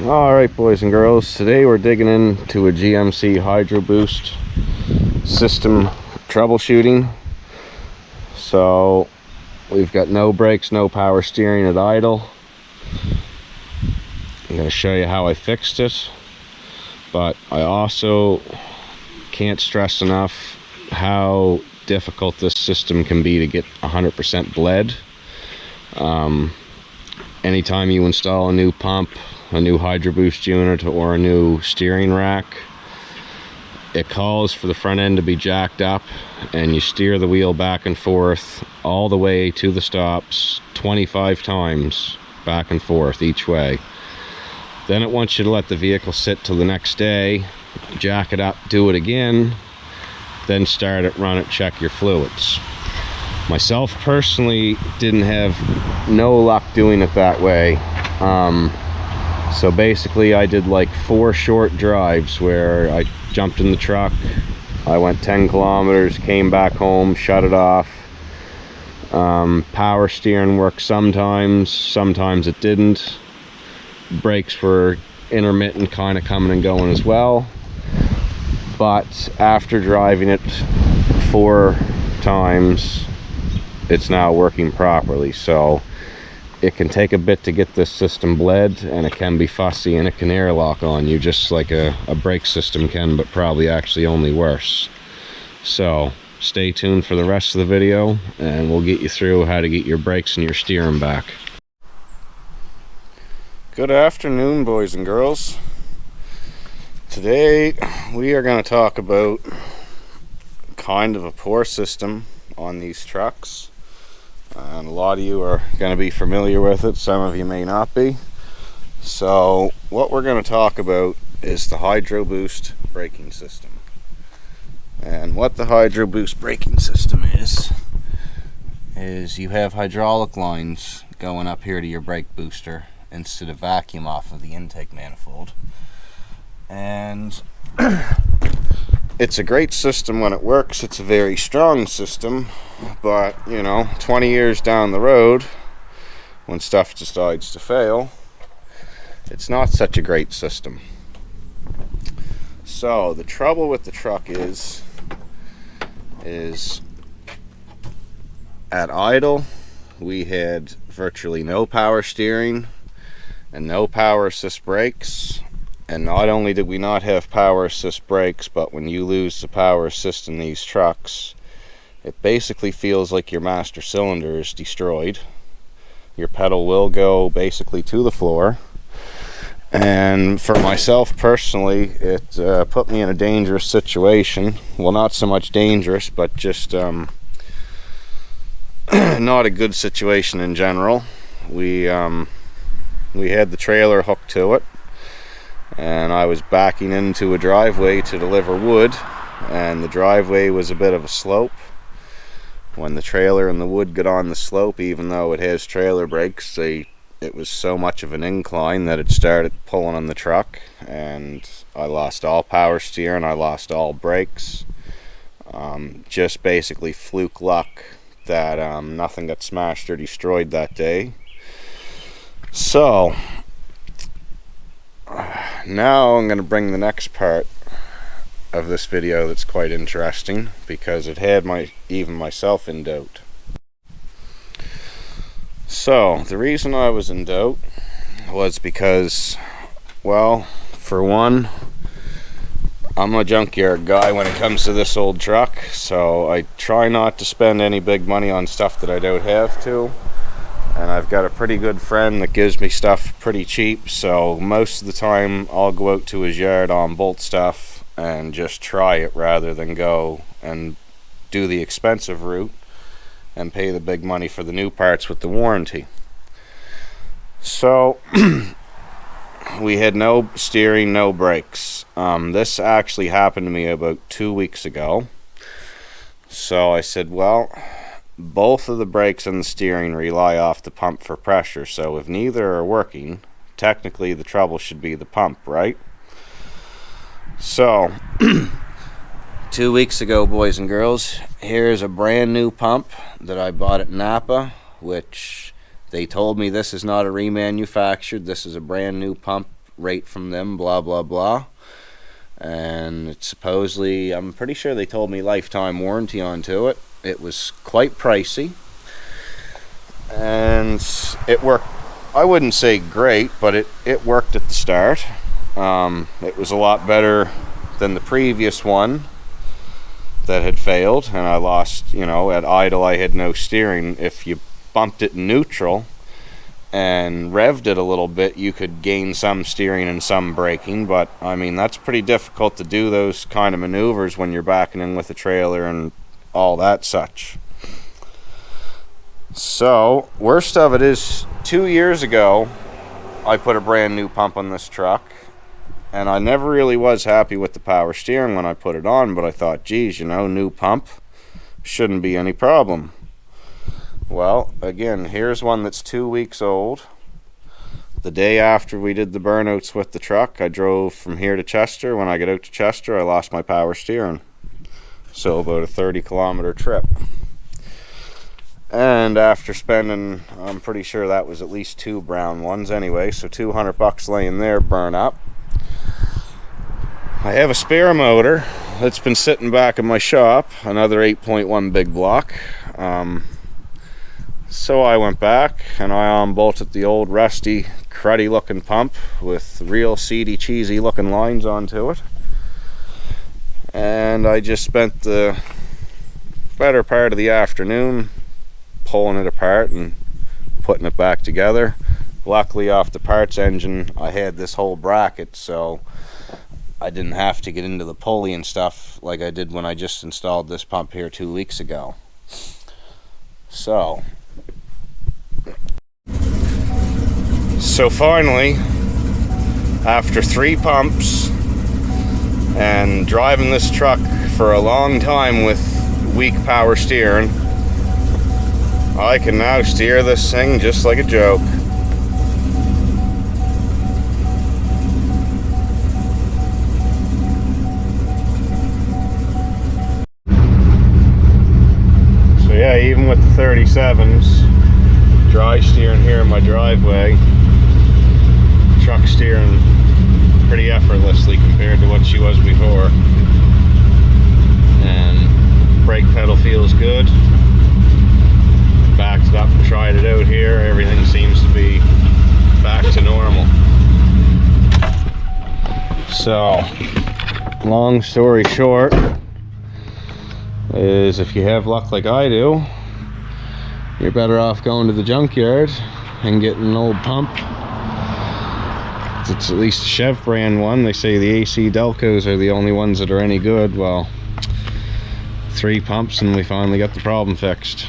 Alright, boys and girls, today we're digging into a GMC Hydroboost system troubleshooting. So we've got no brakes, no power steering at idle. I'm going to show you how I fixed it, but I also can't stress enough how difficult this system can be to get 100% bled. Anytime you install a new pump, a new Hydroboost unit, or a new steering rack, it calls for the front end to be jacked up, and you steer the wheel back and forth all the way to the stops 25 times back and forth each way. Then it wants you to let the vehicle sit till the next day, jack it up, do it again, then start it, run it, check your fluids. Myself personally didn't have no luck doing it that way. So basically I did like 4 short drives where I jumped in the truck, I went 10 kilometers, came back home, shut it off. Power steering worked sometimes it didn't. Brakes were intermittent, kind of coming and going as well. But after driving it 4 times, it's now working properly. So it can take a bit to get this system bled, and it can be fussy, and it can airlock on you just like a brake system can, but probably actually only worse. So stay tuned for the rest of the video, and we'll get you through how to get your brakes and your steering back. Good afternoon, boys and girls. Today we are going to talk about kind of a poor system on these trucks, and a lot of you are going to be familiar with it, some of you may not be. So what we're going to talk about is the Hydroboost braking system. And what the Hydroboost braking system is you have hydraulic lines going up here to your brake booster instead of vacuum off of the intake manifold. And it's a great system when it works. It's a very strong system, but you know, 20 years down the road, when stuff decides to fail, it's not such a great system. So the trouble with the truck is at idle we had virtually no power steering and no power assist brakes. And not only did we not have power assist brakes, but when you lose the power assist in these trucks, it basically feels like your master cylinder is destroyed. Your pedal will go basically to the floor. And for myself personally, it put me in a dangerous situation. Well, not so much dangerous, but just not a good situation in general. We had the trailer hooked to it, and I was backing into a driveway to deliver wood, and the driveway was a bit of a slope. When the trailer and the wood got on the slope, even though it has trailer brakes, it was so much of an incline that it started pulling on the truck, and I lost all power steering, I lost all brakes. Just basically fluke luck that nothing got smashed or destroyed that day. So now I'm going to bring the next part of this video that's quite interesting, because it had even myself in doubt. So the reason I was in doubt was because, well, for one, I'm a junkyard guy when it comes to this old truck, so I try not to spend any big money on stuff that I don't have to. And I've got a pretty good friend that gives me stuff pretty cheap, so most of the time I'll go out to his yard on bolt stuff and just try it rather than go and do the expensive route and pay the big money for the new parts with the warranty. So we had no steering, no brakes. This actually happened to me about 2 weeks ago. So I said, well, both of the brakes and the steering rely off the pump for pressure, so if neither are working, technically the trouble should be the pump, right? So 2 weeks ago, boys and girls, here's a brand new pump that I bought at Napa, which they told me this is not a remanufactured, this is a brand new pump rate from them, blah blah blah. And it's supposedly, I'm pretty sure they told me lifetime warranty onto it. It was quite pricey, and it worked. I wouldn't say great, but it worked at the start. It was a lot better than the previous one that had failed, and I lost, you know, at idle I had no steering. If you bumped it in neutral and revved it a little bit, you could gain some steering and some braking, but I mean, that's pretty difficult to do those kind of maneuvers when you're backing in with a trailer and all that such. So, worst of it is, 2 years ago I put a brand new pump on this truck, and I never really was happy with the power steering when I put it on, but I thought, geez, you know, new pump, shouldn't be any problem. Well, again, here's one that's 2 weeks old. The day after we did the burnouts with the truck, I drove from here to Chester. When I got out to Chester, I lost my power steering. So about a 30-kilometer trip. And after spending, I'm pretty sure that was at least 2 brown ones anyway, so $200 laying there, burn up. I have a spare motor that's been sitting back in my shop, another 8.1 big block. So I went back and I unbolted the old rusty, cruddy looking pump with real seedy, cheesy looking lines onto it. And I just spent the better part of the afternoon pulling it apart and putting it back together. Luckily, off the parts engine I had this whole bracket, so I didn't have to get into the pulley and stuff like I did when I just installed this pump here 2 weeks ago. So finally, after 3 pumps and driving this truck for a long time with weak power steering, I can now steer this thing just like a joke. So yeah, even with the 37s, dry steering here in my driveway, truck steering pretty effortlessly compared to what she was before. And brake pedal feels good. Backed it up and tried it out here. Everything seems to be back to normal. So, long story short is, if you have luck like I do, you're better off going to the junkyard and getting an old pump. It's at least a Chev brand one. They say the AC Delcos are the only ones that are any good. Well, 3 pumps and we finally got the problem fixed.